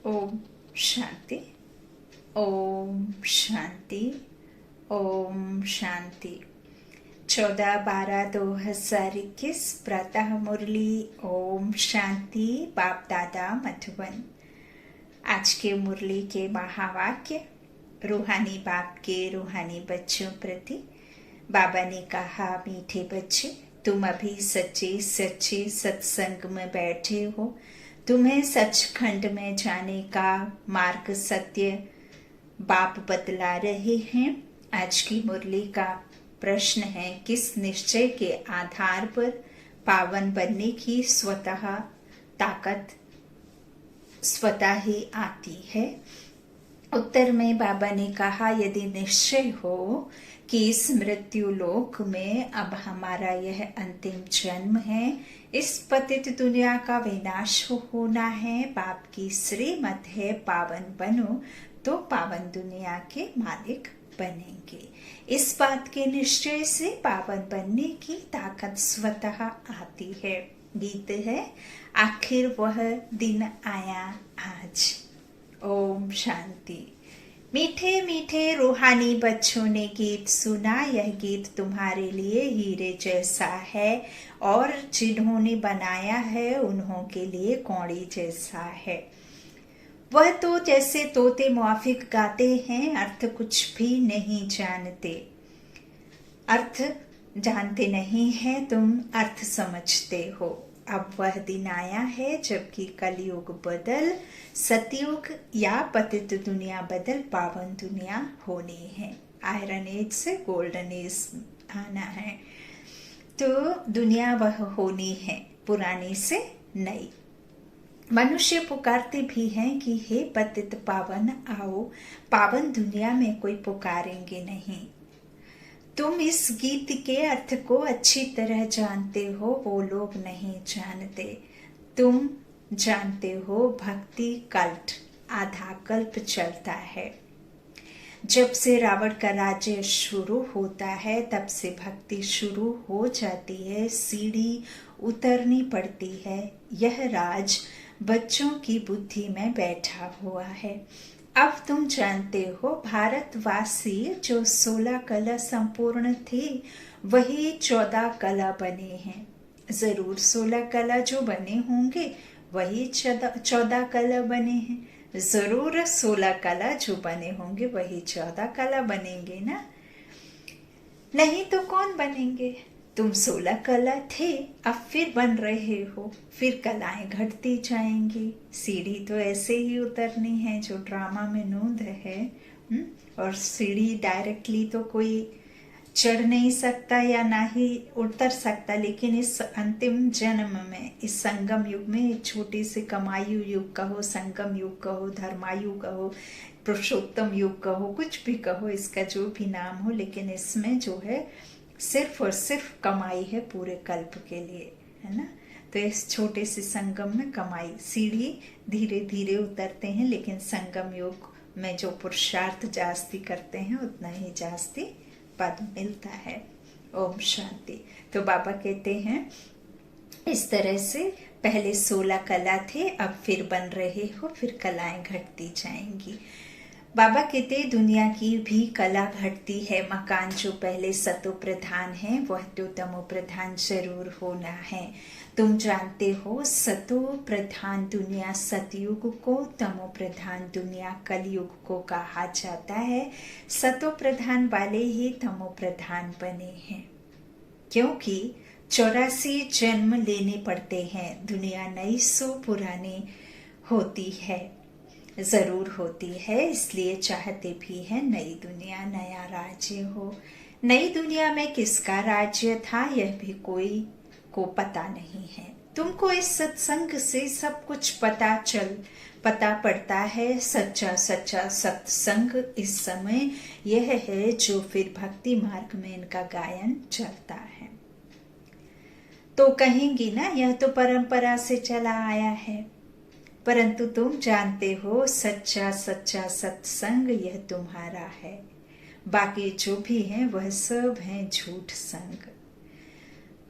ओम शांति। ओम शांति। ओम शांति। 14/12/2021 प्रातः मुरली। ओम शांति। बाप दादा मधुबन। आज के मुरली के महावाक्य रूहानी बाप के रूहानी बच्चों प्रति। बाबा ने कहा, मीठे बच्चे, तुम अभी सच्चे सच्चे सत्संग में बैठे हो। तुम्हें सचखंड में जाने का मार्ग सत्य बाप बतला रहे हैं। आज की मुरली का प्रश्न है, किस निश्चय के आधार पर पावन बनने की स्वतः ताकत स्वतः ही आती है। उत्तर में बाबा ने कहा, यदि निश्चय हो कि इस मृत्यु लोक में अब हमारा यह अंतिम जन्म है, इस पतित दुनिया का विनाश होना है, बाप की श्रीमत है पावन बनो, तो पावन दुनिया के मालिक बनेंगे। इस बात के निश्चय से पावन बनने की ताकत स्वतः आती है। गीत है, आखिर वह दिन आया आज। ओम शांति। मीठे मीठे रूहानी बच्चों ने गीत सुना। यह गीत तुम्हारे लिए हीरे जैसा है और जिन्होंने बनाया है उन्हों के लिए कौड़ी जैसा है। वह तो जैसे तोते मुआफिक गाते हैं, अर्थ कुछ भी नहीं जानते। अर्थ जानते नहीं है, तुम अर्थ समझते हो। अब वह दिन आया है जबकि कलयुग बदल सतयुग या पतित दुनिया बदल पावन दुनिया होनी है। आयरन एज से गोल्डन एज आना है, तो दुनिया वह होनी है, पुरानी से नई। मनुष्य पुकारते भी हैं कि हे पतित पावन आओ, पावन दुनिया में कोई पुकारेंगे नहीं। तुम इस गीत के अर्थ को अच्छी तरह जानते हो, वो लोग नहीं जानते। तुम जानते हो भक्ति कल्ट आधा कल्प चलता है। जब से रावण का राज्य शुरू होता है तब से भक्ति शुरू हो जाती है, सीढ़ी उतरनी पड़ती है। यह राज बच्चों की बुद्धि में बैठा हुआ है। अब तुम जानते हो, भारतवासी जो 16 कला संपूर्ण थे वही 14 कला बने हैं। जरूर 16 कला जो बने होंगे वही 14 कला बने हैं। जरूर 16 कला जो बने होंगे वही 14 कला बनेंगे ना, नहीं तो कौन बनेंगे। तुम 16 कला थे, अब फिर बन रहे हो, फिर कलाएं घटती जाएंगी। सीढ़ी तो ऐसे ही उतरनी है जो ड्रामा में नूंद है। और सीढ़ी डायरेक्टली तो कोई चढ़ नहीं सकता या ना ही उतर सकता, लेकिन इस अंतिम जन्म में, इस संगम युग में, एक छोटी सी कमायु युग कहो, संगम युग कहो, धर्मायु कहो, पुरुषोत्तम युग कहो, कुछ भी कहो, इसका जो भी नाम हो, लेकिन इसमें जो है सिर्फ और सिर्फ कमाई है पूरे कल्प के लिए, है ना। तो इस छोटे से संगम में कमाई, सीढ़ी धीरे धीरे उतरते हैं, लेकिन संगम योग में जो पुरुषार्थ जास्ती करते हैं उतना ही जास्ती पद मिलता है। ओम शांति। तो बाबा कहते हैं, इस तरह से पहले 16 कला थे, अब फिर बन रहे हो, फिर कलाएं घटती जाएंगी। बाबा कहते, दुनिया की भी कला घटती है। मकान जो पहले सतो प्रधान है वह तो तमो प्रधान जरूर होना है। तुम जानते हो, सतो प्रधान दुनिया सतयुग को, तमो प्रधान दुनिया कलयुग को कहा जाता है। सतो प्रधान वाले ही तमो प्रधान बने हैं, क्योंकि 84 जन्म लेने पड़ते हैं। दुनिया नई सो पुरानी होती है, जरूर होती है, इसलिए चाहते भी है नई दुनिया, नया राज्य हो। नई दुनिया में किसका राज्य था यह भी कोई को पता नहीं है। तुमको इस सत्संग से सब कुछ पता पड़ता है। सच्चा सच्चा सत्संग इस समय यह है जो फिर भक्ति मार्ग में इनका गायन चलता है। तो कहेंगी ना, यह तो परंपरा से चला आया है, परंतु तुम जानते हो सच्चा सच्चा सत्संग यह तुम्हारा है। बाकी जो भी है वह सब है झूठ संग।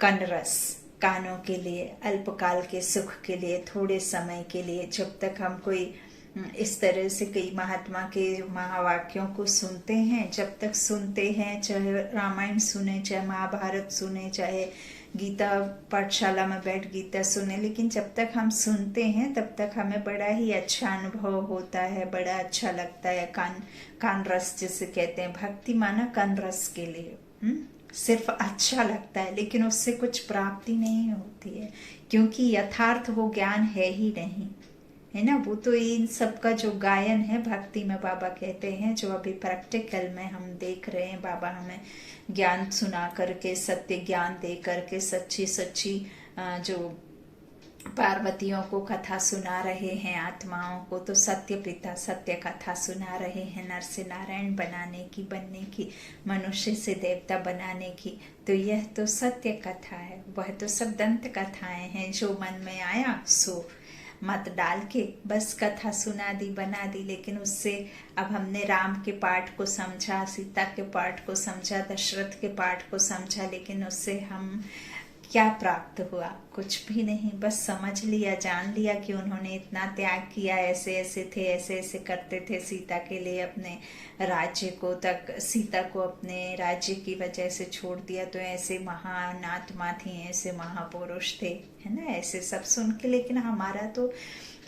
कनरस, कानों के लिए, अल्पकाल के सुख के लिए, थोड़े समय के लिए, जब तक हम कोई इस तरह से कई महात्मा के महावाक्यों को सुनते हैं। जब तक सुनते हैं, चाहे रामायण सुने, चाहे महाभारत सुने, चाहे गीता पाठशाला में बैठ गीता सुने, लेकिन जब तक हम सुनते हैं तब तक हमें बड़ा ही अच्छा अनुभव होता है, बड़ा अच्छा लगता है। कान रस जिसे कहते हैं, भक्ति माना कान रस के लिए। सिर्फ अच्छा लगता है, लेकिन उससे कुछ प्राप्ति नहीं होती है, क्योंकि यथार्थ वो ज्ञान है ही नहीं, है ना। वो तो इन सब का जो गायन है भक्ति में, बाबा कहते हैं, जो अभी प्रैक्टिकल में हम देख रहे हैं, बाबा हमें ज्ञान सुना करके, सत्य ज्ञान दे करके, सच्ची सच्ची जो पार्वतियों को कथा सुना रहे हैं, आत्माओं को तो सत्य पिता सत्य कथा सुना रहे हैं, नर से नारायण बनने की, मनुष्य से देवता बनाने की। तो यह तो सत्य कथा है, वह तो सब दंत कथाएं हैं। जो मन में आया सो मत डाल के बस कथा सुना दी, बना दी। लेकिन उससे अब हमने राम के पाठ को समझा, सीता के पाठ को समझा, दशरथ के पाठ को समझा, लेकिन उससे हम क्या प्राप्त हुआ? कुछ भी नहीं। बस समझ लिया, जान लिया कि उन्होंने इतना त्याग किया, ऐसे ऐसे थे, ऐसे ऐसे करते थे सीता के लिए, अपने राज्य को तक, सीता को अपने राज्य की वजह से छोड़ दिया, तो ऐसे महान आत्मा थी, ऐसे महापुरुष थे, है ना, ऐसे सब सुन के। लेकिन हमारा तो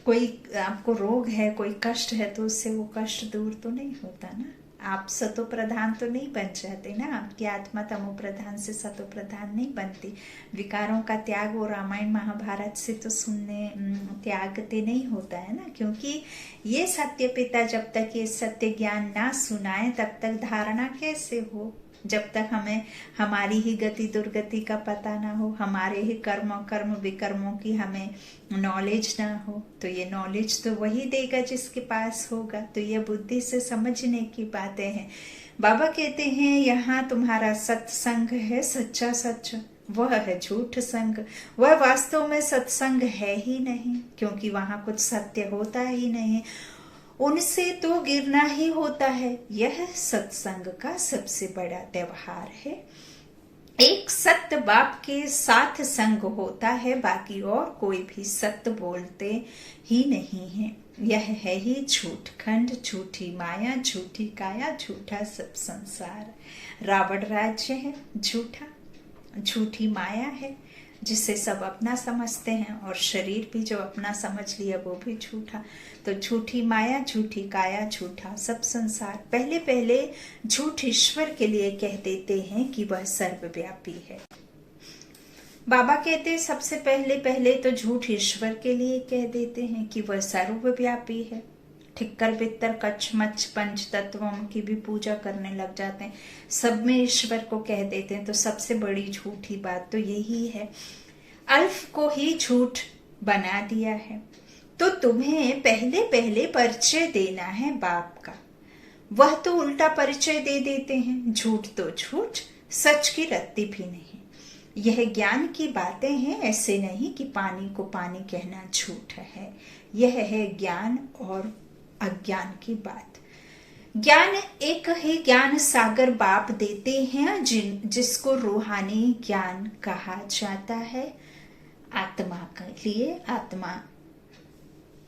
कोई आपको रोग है, कोई कष्ट है, तो उससे वो कष्ट दूर तो नहीं होता ना। आप सतो प्रधान तो नहीं बन जाते ना, आपकी आत्मा तमो प्रधान से सतो प्रधान नहीं बनती। विकारों का त्याग वो रामायण महाभारत से तो सुनने त्यागते नहीं होता है ना, क्योंकि ये सत्य पिता जब तक ये सत्य ज्ञान ना सुनाए तब तक धारणा कैसे हो? जब तक हमें हमारी ही गति दुर्गति का पता ना हो, हमारे ही कर्म विकर्मों की हमें नॉलेज ना हो, तो ये नॉलेज तो वही देगा जिसके पास होगा। तो ये बुद्धि से समझने की बातें हैं। बाबा कहते हैं यहाँ तुम्हारा सत्संग है सच्चा सच, वह है झूठ संग। वह वास्तव में सत्संग है ही नहीं, क्योंकि वहां कुछ सत्य होता ही नहीं, उनसे तो गिरना ही होता है। यह सत्संग का सबसे बड़ा व्यवहार है। एक सत्य बाप के साथ संग होता है, बाकी और कोई भी सत्य बोलते ही नहीं है। यह है ही झूठ खंड, झूठी माया, झूठी काया, झूठा सब संसार। रावण राज्य है झूठा, झूठी माया है जिसे सब अपना समझते हैं, और शरीर भी जो अपना समझ लिया वो भी झूठा। तो झूठी माया, झूठी काया, झूठा सब संसार। पहले पहले झूठ ईश्वर के लिए कह देते हैं कि वह सर्वव्यापी है। बाबा कहते हैं सबसे पहले तो झूठ ईश्वर के लिए कह देते हैं कि वह सर्वव्यापी है। ठिक्कर बित्तर कच्छ मच्छ पंच तत्वों की भी पूजा करने लग जाते हैं, सब में ईश्वर को कह देते हैं। तो सबसे बड़ी झूठी बात तो यही है, अल्फ को ही झूठ बना दिया है। तो तुम्हें पहले पहले परिचय देना है बाप का, वह तो उल्टा परिचय दे देते हैं। झूठ तो झूठ, सच की रत्ती भी नहीं। यह ज्ञान की बातें हैं, ऐसे नहीं कि पानी को पानी कहना झूठ है। यह है ज्ञान और अज्ञान की बात। ज्ञान एक ही ज्ञान सागर बाप देते हैं, जिसको रूहानी ज्ञान कहा जाता है। आत्मा के लिए आत्मा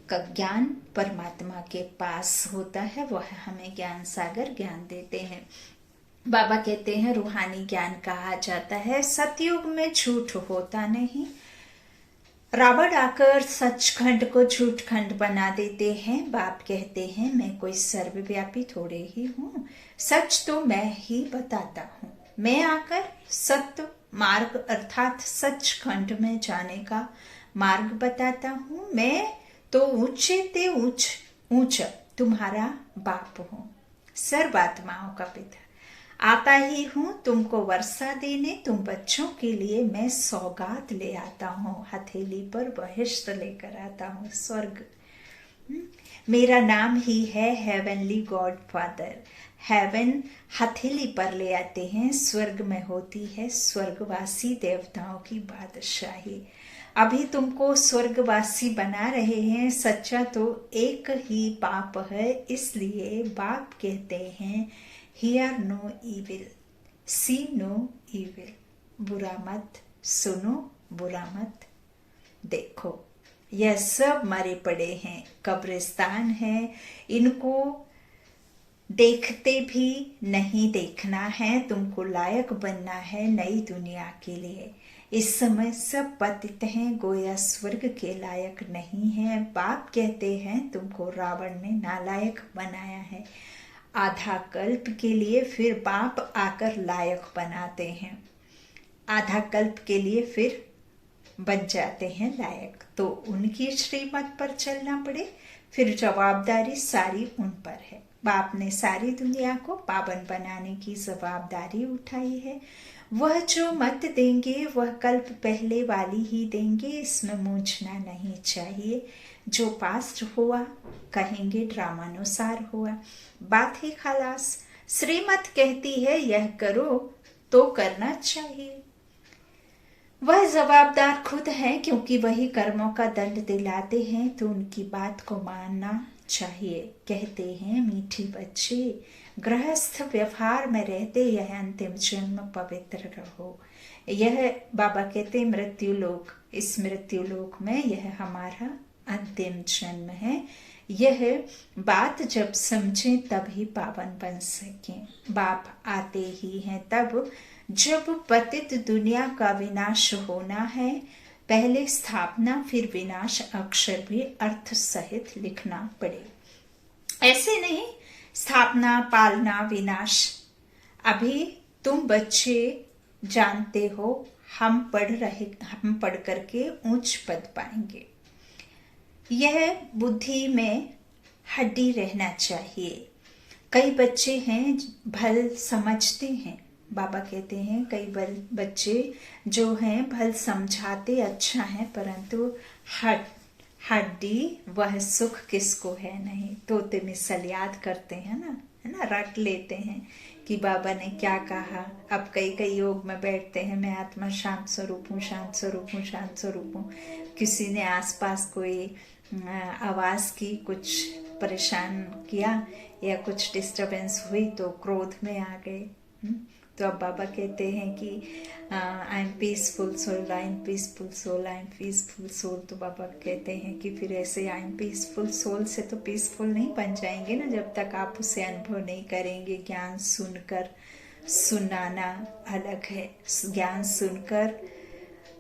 का ज्ञान परमात्मा के पास होता है, वह हमें ज्ञान सागर ज्ञान देते हैं। बाबा कहते हैं रूहानी ज्ञान कहा जाता है। सतयुग में झूठ होता नहीं। रावण आकर सचखंड को झूठ खंड बना देते हैं। बाप कहते हैं मैं कोई सर्वव्यापी थोड़े ही हूँ, सच तो मैं ही बताता हूँ। मैं आकर सत्य मार्ग अर्थात सचखंड में जाने का मार्ग बताता हूँ। मैं तो ऊंचे ते ऊंचा तुम्हारा बाप हूँ, सर्वात्माओं का पिता। आता ही हूँ तुमको वर्षा देने, तुम बच्चों के लिए मैं सौगात ले आता हूँ। हथेली पर बहिष्ट लेकर आता हूँ, स्वर्ग। मेरा नाम ही है हेवनली गॉड फादर। हेवन हथेली पर ले आते हैं, स्वर्ग में होती है स्वर्गवासी देवताओं की बादशाही। अभी तुमको स्वर्गवासी बना रहे हैं। सच्चा तो एक ही बाप है, इसलिए बाप कहते हैं Hear no evil, see no evil। बुरा मत सुनो, बुरा मत देखो। यह सब मरे पड़े हैं, कब्रिस्तान है, इनको देखते भी नहीं देखना है। तुमको लायक बनना है नई दुनिया के लिए। इस समय सब पतित हैं, गोया स्वर्ग के लायक नहीं है। बाप कहते हैं तुमको रावण ने नालायक बनाया है। आधा कल्प के लिए फिर बाप आकर लायक बनाते हैं, आधा कल्प के लिए फिर बन जाते हैं लायक। तो उनकी श्रीमत पर चलना पड़े, फिर जवाबदारी सारी उन पर है। बाप ने सारी दुनिया को पावन बनाने की जवाबदारी उठाई है। वह जो मत देंगे वह कल्प पहले वाली ही देंगे, इसमें मूंझना नहीं चाहिए। जो पास्ट हुआ कहेंगे ड्रामानुसार हुआ, बात ही खलास। श्रीमत कहती है यह करो तो करना चाहिए। वह जवाबदार खुद है, क्योंकि वही कर्मों का दंड दिलाते हैं, तो उनकी बात को मानना चाहिए। कहते हैं मीठी बच्चे गृहस्थ व्यवहार में रहते यह अंतिम जन्म पवित्र रहो। यह बाबा कहते मृत्यु लोक, इस मृत्यु लोक में यह हमारा अंतिम जन्म है। यह बात जब समझें तभी पावन बन सकें। बाप आते ही हैं तब जब पतित दुनिया का विनाश होना है। पहले स्थापना फिर विनाश अक्षर भी अर्थ सहित लिखना पड़े। ऐसे नहीं स्थापना पालना विनाश। अभी तुम बच्चे जानते हो हम पढ़ करके उच्च पद पाएंगे। यह बुद्धि में हड्डी रहना चाहिए। कई बच्चे हैं भल समझते हैं, बाबा कहते हैं कई बच्चे जो हैं भल समझाते अच्छा है, परंतु हड्डी वह सुख किसको है नहीं। तोते मिसल याद करते हैं ना, है ना, रट लेते हैं कि बाबा ने क्या कहा। अब कई योग में बैठते हैं, मैं आत्मा शांत स्वरूप हूँ, शांत स्वरूप हूँ, शांत स्वरूप हूँ। किसी ने आसपास कोई आवाज की, कुछ परेशान किया या कुछ डिस्टरबेंस हुई तो क्रोध में आ गए। तो अब बाबा कहते हैं कि I am peaceful soul, I am peaceful soul, I am peaceful soul. तो बाबा कहते हैं कि फिर ऐसे आई एम पीसफुल सोल से तो पीसफुल नहीं बन जाएंगे ना, जब तक आप उसे अनुभव नहीं करेंगे। ज्ञान सुनकर सुनाना अलग है, ज्ञान सुनकर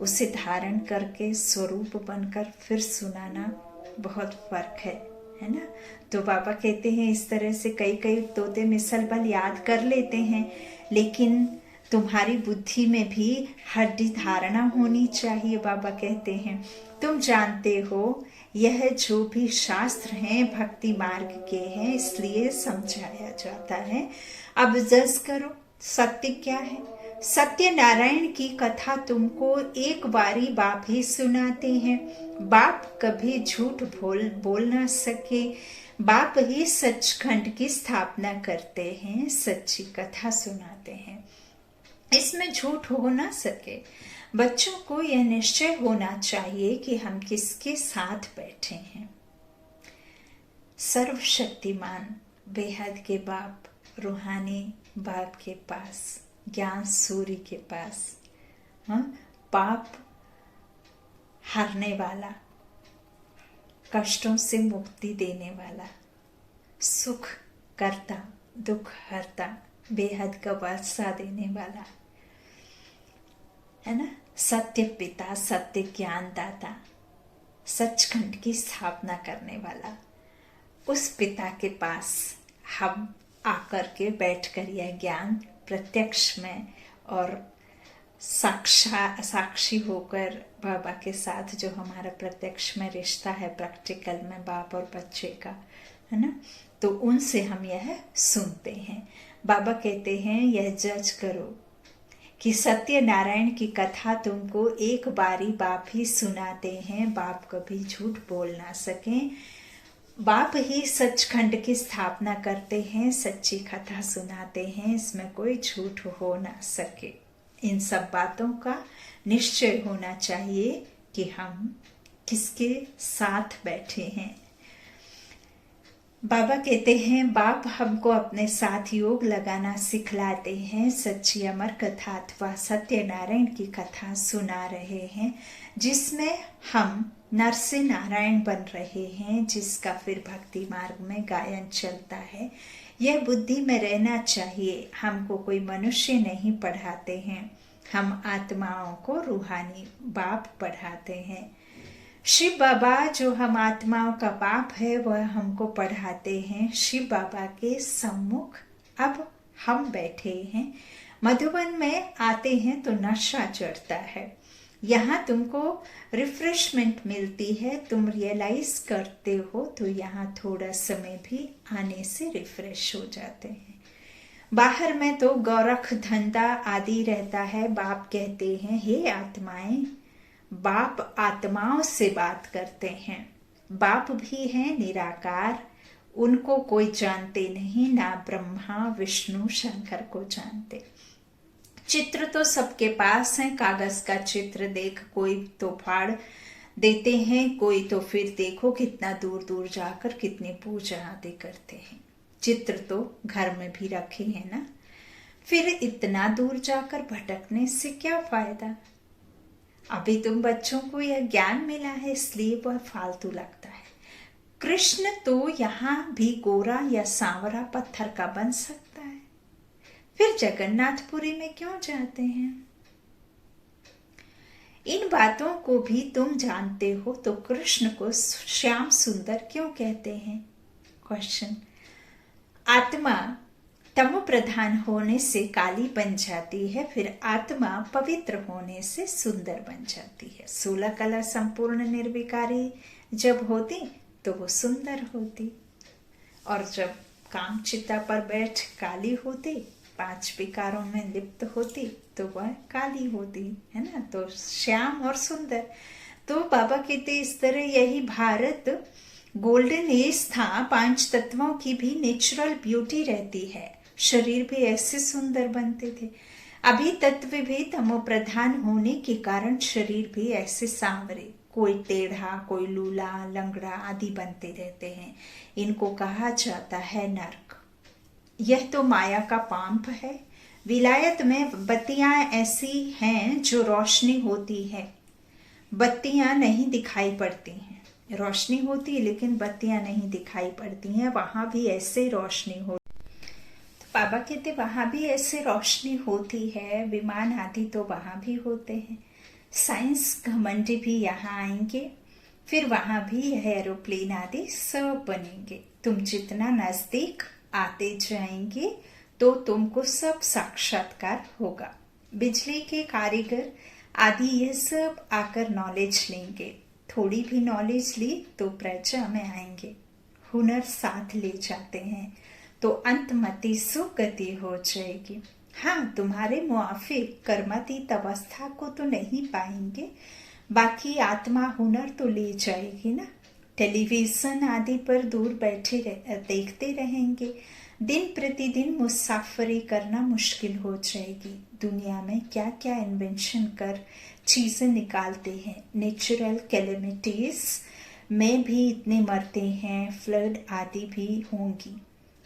उसे धारण करके स्वरूप बनकर फिर सुनाना बहुत फर्क है ना। तो बाबा कहते हैं इस तरह से कई तोते मिसल बल याद कर लेते हैं, लेकिन तुम्हारी बुद्धि में भी हड्डी धारणा होनी चाहिए। बाबा कहते हैं तुम जानते हो यह जो भी शास्त्र हैं भक्ति मार्ग के हैं, इसलिए समझाया जाता है। अब जज करो सत्य क्या है। सत्य नारायण की कथा तुमको एक बारी बाप ही सुनाते हैं। बाप कभी झूठ बोल ना सके। बाप ही सचखंड की स्थापना करते हैं, सच्ची कथा सुनाते हैं, इसमें झूठ हो ना सके। बच्चों को यह निश्चय होना चाहिए कि हम किसके साथ बैठे हैं। सर्वशक्तिमान बेहद के बाप, रूहानी बाप के पास, ज्ञान सूर्य के पास, पाप हरने वाला, कष्टों से मुक्ति देने वाला, सुख करता, दुख हरता, बेहद का वर्षा देने वाला, है ना, सत्य पिता, सत्य ज्ञान दाता, सचखंड की स्थापना करने वाला। उस पिता के पास हम आकर के बैठकर यह ज्ञान प्रत्यक्ष में और साक्षी होकर बाबा के साथ जो हमारा प्रत्यक्ष में रिश्ता है, प्रैक्टिकल में बाप और बच्चे का, है ना, तो उनसे हम यह सुनते हैं। बाबा कहते हैं यह जज करो कि सत्य नारायण की कथा तुमको एक बारी बाप ही सुनाते हैं। बाप कभी झूठ बोल ना सके। बाप ही सचखंड की स्थापना करते हैं, सच्ची कथा सुनाते हैं, इसमें कोई झूठ हो ना सके। इन सब बातों का निश्चय होना चाहिए कि हम किसके साथ बैठे हैं। बाबा कहते हैं बाप हमको अपने साथ योग लगाना सिखलाते हैं। सच्ची अमर कथा अथवा सत्यनारायण की कथा सुना रहे हैं, जिसमें हम नर से नारायण बन रहे हैं, जिसका फिर भक्ति मार्ग में गायन चलता है। यह बुद्धि में रहना चाहिए। हमको कोई मनुष्य नहीं पढ़ाते हैं, हम आत्माओं को रूहानी बाप पढ़ाते हैं। शिव बाबा जो हम आत्माओं का बाप है वह हमको पढ़ाते हैं। शिव बाबा के सम्मुख अब हम बैठे हैं। मधुबन में आते हैं तो नशा चढ़ता है। यहाँ तुमको रिफ्रेशमेंट मिलती है, तुम रियलाइज करते हो तो यहाँ थोड़ा समय भी आने से रिफ्रेश हो जाते हैं। बाहर में तो गौरख धंधा आदि रहता है। बाप कहते हैं हे आत्माएं, बाप आत्माओं से बात करते हैं। बाप भी हैं निराकार, उनको कोई जानते नहीं, ना ब्रह्मा विष्णु शंकर को जानते। चित्र तो सबके पास है, कागज का चित्र देख कोई तो फाड़ देते हैं, कोई तो फिर देखो कितना दूर दूर जाकर कितनी पूजा आदि करते हैं। चित्र तो घर में भी रखे हैं ना, फिर इतना दूर जाकर भटकने से क्या फायदा। अभी तुम बच्चों को यह ज्ञान मिला है इसलिए वह फालतू लगता है। कृष्ण तो यहाँ भी गोरा या सांवरा पत्थर का बन सकता है, फिर जगन्नाथपुरी में क्यों जाते हैं। इन बातों को भी तुम जानते हो तो कृष्ण को श्याम सुंदर क्यों कहते हैं। क्वेश्चन, आत्मा तमो प्रधान होने से काली बन जाती है, फिर आत्मा पवित्र होने से सुंदर बन जाती है। 16 कला संपूर्ण निर्विकारी जब होती तो वो सुंदर होती, और जब काम चिता पर बैठ काली होती, 5 विकारों में लिप्त होती तो वह काली होती है ना। तो श्याम और सुंदर। तो बाबा कहते इस तरह यही भारत गोल्डन एज था। 5 तत्वों की भी नेचुरल ब्यूटी रहती है, शरीर भी ऐसे सुंदर बनते थे। अभी तत्व भी तमो प्रधान होने के कारण शरीर भी ऐसे सांवरे, कोई टेढ़ा कोई लूला लंगड़ा आदि बनते रहते हैं। इनको कहा जाता है नर्क। यह तो माया का पांप है। विलायत में बत्तियां ऐसी हैं जो रोशनी होती है, बत्तियां नहीं दिखाई पड़ती हैं। रोशनी होती है लेकिन बत्तियां नहीं दिखाई पड़ती हैं। वहां भी ऐसे रोशनी होती। तो बाबा कहते वहां भी ऐसे रोशनी होती है। विमान आदि तो वहां भी होते हैं। साइंस घमंडी भी यहाँ आएंगे, फिर वहां भी यह एरोप्लेन आदि सब बनेंगे। तुम जितना नजदीक आते जाएंगे तो तुमको सब साक्षात्कार होगा। बिजली के कारीगर आदि ये सब आकर नॉलेज लेंगे। थोड़ी भी नॉलेज ली तो प्रजा में आएंगे। हुनर साथ ले जाते हैं तो अंतमति सुगति हो जाएगी। हाँ, तुम्हारे मुआफिक कर्मातीत अवस्था को तो नहीं पाएंगे, बाकी आत्मा हुनर तो ले जाएगी ना। टेलीविजन आदि पर दूर बैठे देखते रहेंगे। दिन प्रतिदिन मुसाफरी करना मुश्किल हो जाएगी। दुनिया में क्या क्या इन्वेंशन कर चीजें निकालते हैं। नेचुरल कैलेमिटीज में भी इतने मरते हैं, फ्लड आदि भी होंगी।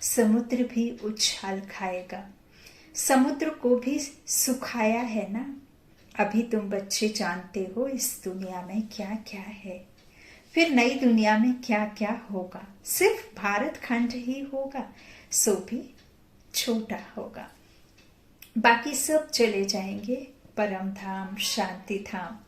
समुद्र भी उछाल खाएगा। समुद्र को भी सुखाया है ना। अभी तुम बच्चे जानते हो इस दुनिया में क्या क्या है, फिर नई दुनिया में क्या क्या होगा। सिर्फ भारत खंड ही होगा, सो भी छोटा होगा। बाकी सब चले जाएंगे परम धाम, शांति धाम।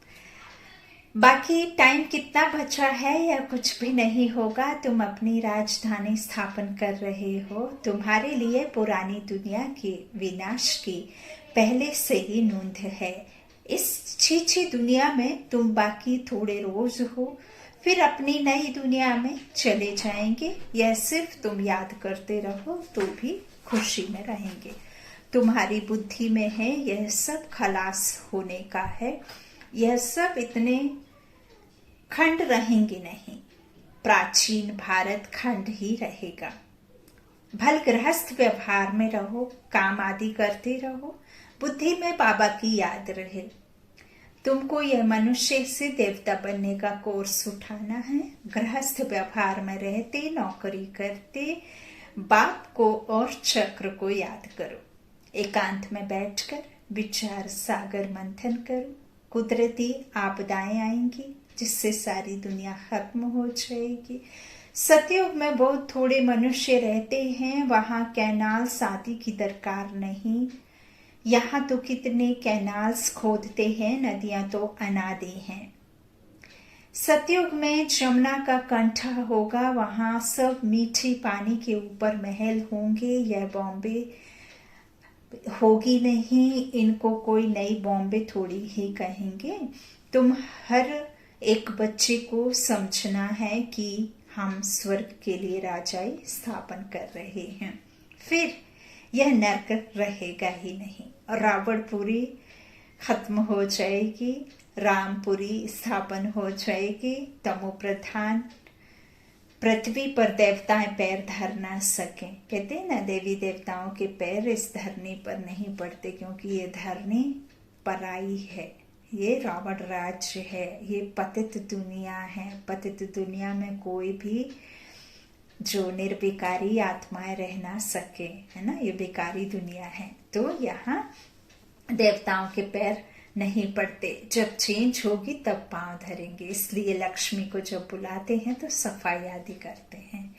बाकी टाइम कितना बचा है या कुछ भी नहीं होगा। तुम अपनी राजधानी स्थापन कर रहे हो। तुम्हारे लिए पुरानी दुनिया के विनाश की पहले से ही नोंद है। इस छीछी दुनिया में तुम बाकी थोड़े रोज हो, फिर अपनी नई दुनिया में चले जाएंगे। यह सिर्फ तुम याद करते रहो तो भी खुशी में रहेंगे। तुम्हारी बुद्धि में है यह सब खलास होने का है। यह सब इतने खंड रहेंगे नहीं, प्राचीन भारत खंड ही रहेगा। भल गृहस्थ व्यवहार में रहो, काम आदि करते रहो, बुद्धि में बाबा की याद रहे। तुमको यह मनुष्य से देवता बनने का कोर्स उठाना है। गृहस्थ व्यवहार में रहते, नौकरी करते, बाप को और चक्र को याद करो। एकांत में बैठकर विचार सागर मंथन करो। कुदरती आपदाएं आएंगी, जिससे सारी दुनिया खत्म हो जाएगी। सतयुग में बहुत थोड़े मनुष्य रहते हैं, वहां कैनाल्स आदि की दरकार नहीं। यहाँ तो कितने कैनाल्स खोदते हैं, नदियां तो अनादि हैं। सतयुग में जमुना का कंठ होगा, वहां सब मीठी पानी के ऊपर महल होंगे। यह बॉम्बे होगी नहीं, इनको कोई नई बॉम्बे थोड़ी ही कहेंगे। तुम हर एक बच्चे को समझना है कि हम स्वर्ग के लिए राजाई स्थापन कर रहे हैं, फिर यह नरक रहेगा ही नहीं। रावणपुरी खत्म हो जाएगी, रामपुरी स्थापन हो जाएगी। तमो प्रधान पृथ्वी पर देवताएं पैर धर ना सके। कहते हैं ना, देवी देवताओं के पैर इस धरनी पर नहीं पड़ते, क्योंकि ये धरनी पराई है, ये रावण राज्य है, ये पतित दुनिया है। पतित दुनिया में कोई भी जो निर्विकारी आत्माएं रह ना सके, है ना, ये विकारी दुनिया है। तो यहाँ देवताओं के पैर नहीं पड़ते। जब चेंज होगी तब पांव धरेंगे। इसलिए लक्ष्मी को जब बुलाते हैं तो सफाई आदि करते हैं,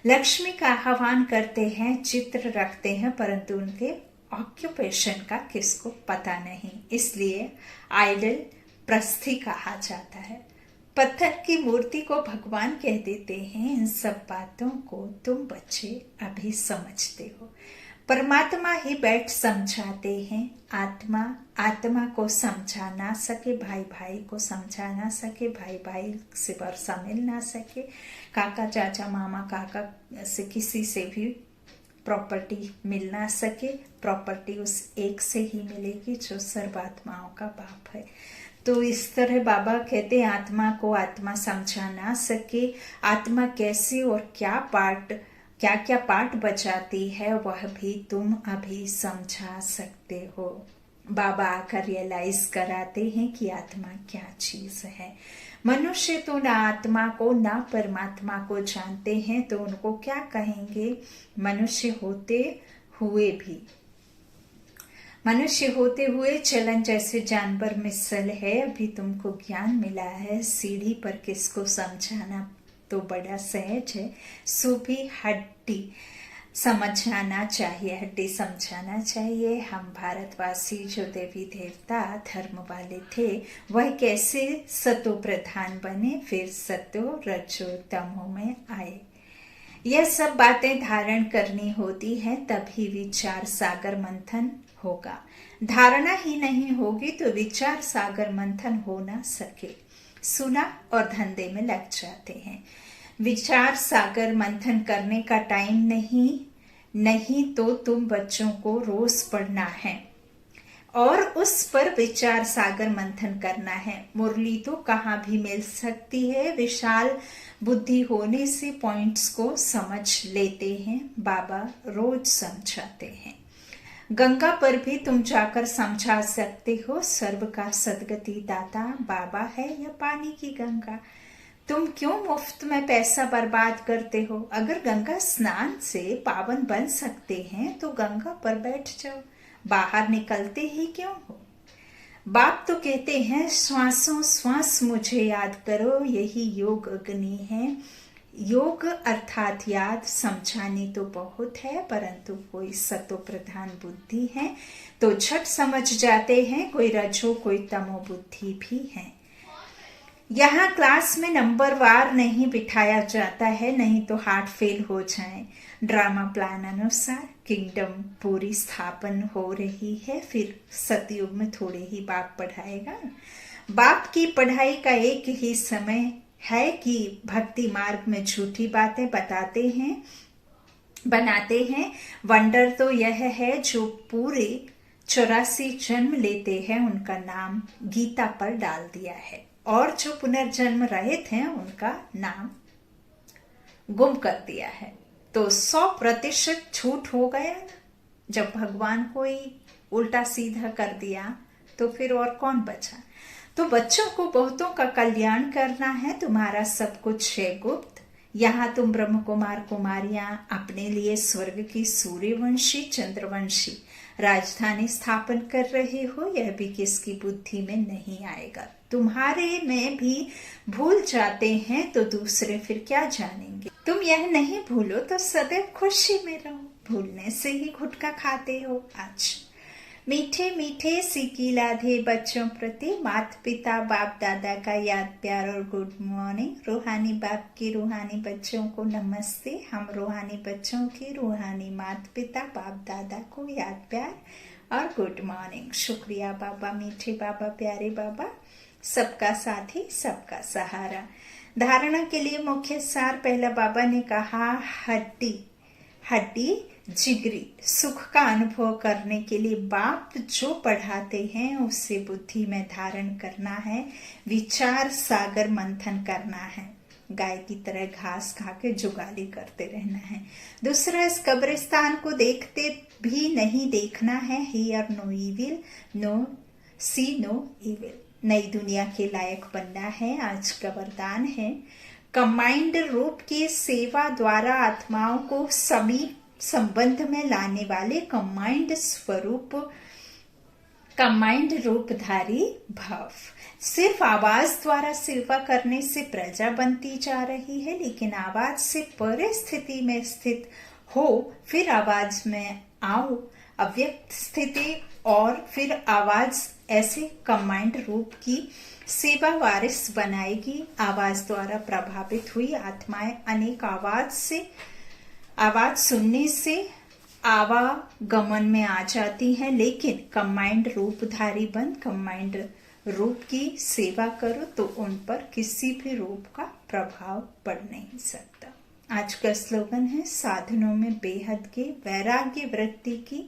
लक्ष्मी का आह्वान करते हैं, चित्र रखते हैं, परंतु उनके ऑक्यूपेशन का किसको पता नहीं, इसलिए आइडल प्रस्थि कहा जाता है। पत्थर की मूर्ति को भगवान कह देते हैं। इन सब बातों को तुम बच्चे अभी समझते हो। परमात्मा ही बैठ समझाते हैं। आत्मा आत्मा को समझा ना सके, भाई भाई को समझा ना सके, भाई भाई से वर्षा मिल ना सके, काका चाचा मामा काका से किसी से भी प्रॉपर्टी मिल ना सके। प्रॉपर्टी उस एक से ही मिलेगी जो सर्वात्माओं का बाप है। तो इस तरह बाबा कहते हैं, आत्मा को आत्मा समझा ना सके। आत्मा कैसे और क्या क्या पार्ट बचाती है, वह भी तुम अभी समझा सकते हो। बाबा आकर रियलाइज कराते हैं कि आत्मा क्या चीज है। मनुष्य तो ना आत्मा को ना परमात्मा को जानते हैं, तो उनको क्या कहेंगे। मनुष्य होते हुए चलन जैसे जानवर मिसल है। अभी तुमको ज्ञान मिला है, सीढ़ी पर किसको समझाना तो बड़ा सहज है। सूफी हड्डी समझाना चाहिए, हड्डी समझाना चाहिए। हम भारतवासी जो देवी देवता धर्म वाले थे, वह कैसे सतो प्रधान बने, फिर सतो रजो तमो में आए। यह सब बातें धारण करनी होती है, तभी विचार सागर मंथन होगा। धारणा ही नहीं होगी तो विचार सागर मंथन हो ना सके। सुना और धंधे में लग जाते हैं। विचार सागर मंथन करने का टाइम नहीं तो तुम बच्चों को रोज पढ़ना है और उस पर विचार सागर मंथन करना है। मुरली तो कहाँ भी मिल सकती है। विशाल बुद्धि होने से पॉइंट्स को समझ लेते हैं। बाबा रोज समझाते हैं। गंगा पर भी तुम जाकर समझा सकते हो। सर्व का सदगति दाता बाबा है या पानी की गंगा। तुम क्यों मुफ्त में पैसा बर्बाद करते हो। अगर गंगा स्नान से पावन बन सकते हैं तो गंगा पर बैठ जाओ, बाहर निकलते ही क्यों हो। बाप तो कहते हैं, श्वासों श्वास मुझे याद करो, यही योग अग्नि है। योग अर्थात याद। समझाने तो बहुत है, परंतु कोई सतो प्रधान बुद्धि है तो झट समझ जाते हैं। कोई रजो कोई तमो बुद्धि भी है। यहाँ क्लास में नंबर वार नहीं बिठाया जाता है, नहीं तो हार्ट फेल हो जाए। ड्रामा प्लान अनुसार किंगडम पूरी स्थापन हो रही है। फिर सतयुग में थोड़े ही बाप पढ़ाएगा। बाप की पढ़ाई का एक ही समय है कि भक्ति मार्ग में झूठी बातें बनाते हैं। वंडर तो यह है जो पूरे 84 जन्म लेते हैं, उनका नाम गीता पर डाल दिया है, और जो पुनर्जन्म रहित हैं उनका नाम गुम कर दिया है। तो 100% झूठ हो गया। जब भगवान को ही उल्टा सीधा कर दिया तो फिर और कौन बचा। तो बच्चों को बहुतों का कल्याण करना है। तुम्हारा सब कुछ है गुप्त, यहाँ तुम ब्रह्म कुमार कुमारियां अपने लिए स्वर्ग की सूर्यवंशी चंद्रवंशी राजधानी स्थापन कर रहे हो, यह भी किसकी बुद्धि में नहीं आएगा। तुम्हारे में भी भूल जाते हैं तो दूसरे फिर क्या जानेंगे। तुम यह नहीं भूलो तो सदैव खुशी में रहो, भूलने से ही गुटखा खाते हो। आज मीठे मीठे सिक्की लाधे बच्चों प्रति माता पिता बाप दादा का याद प्यार और गुड मॉर्निंग। रूहानी बाप की रूहानी बच्चों को नमस्ते। हम रूहानी बच्चों की रूहानी माता पिता बाप दादा को याद प्यार और गुड मॉर्निंग। शुक्रिया बाबा, मीठे बाबा, प्यारे बाबा, सबका साथी सबका सहारा। धारणा के लिए मुख्य सार, पहला बाबा ने कहा हड्डी जिगरी सुख का अनुभव करने के लिए बाप जो पढ़ाते हैं उससे बुद्धि में धारण करना है, विचार सागर मंथन करना है, गाय की तरह घास खा के जुगाली करते रहना है। दूसरा, इस कब्रिस्तान को देखते भी नहीं देखना है, hear no evil, no see no evil. नई दुनिया के लायक बनना है, आज का वरदान है। कंबाइंड रूप की सेवा द्वारा आत्माओं को समीप संबंध में लाने वाले कंबाइंड रूपधारी भाव। सिर्फ आवाज द्वारा सेवा करने से प्रजा बनती जा रही है, लेकिन आवाज से परे स्थिति में स्थित हो, फिर आवाज में आओ, अव्यक्त स्थिति और फिर आवाज, ऐसे कंबाइंड रूप की सेवा वारिस बनाएगी। आवाज द्वारा प्रभावित हुई आत्माएं अनेक आवाज सुनने से आवागमन में आ जाती हैं, लेकिन कंबाइंड रूपधारी बन कंबाइंड रूप की सेवा करो तो उन पर किसी भी रूप का प्रभाव पड़ नहीं सकता। आज का स्लोगन है, साधनों में बेहद के वैराग्य वृत्ति की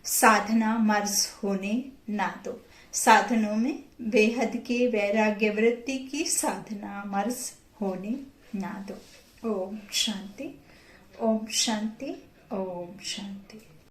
साधना मर्ज होने ना दो। साधनों में बेहद के वैराग्य वृत्ति की साधना मर्ज होने ना दो। ओम शांति, ओम शांति, ओम शांति।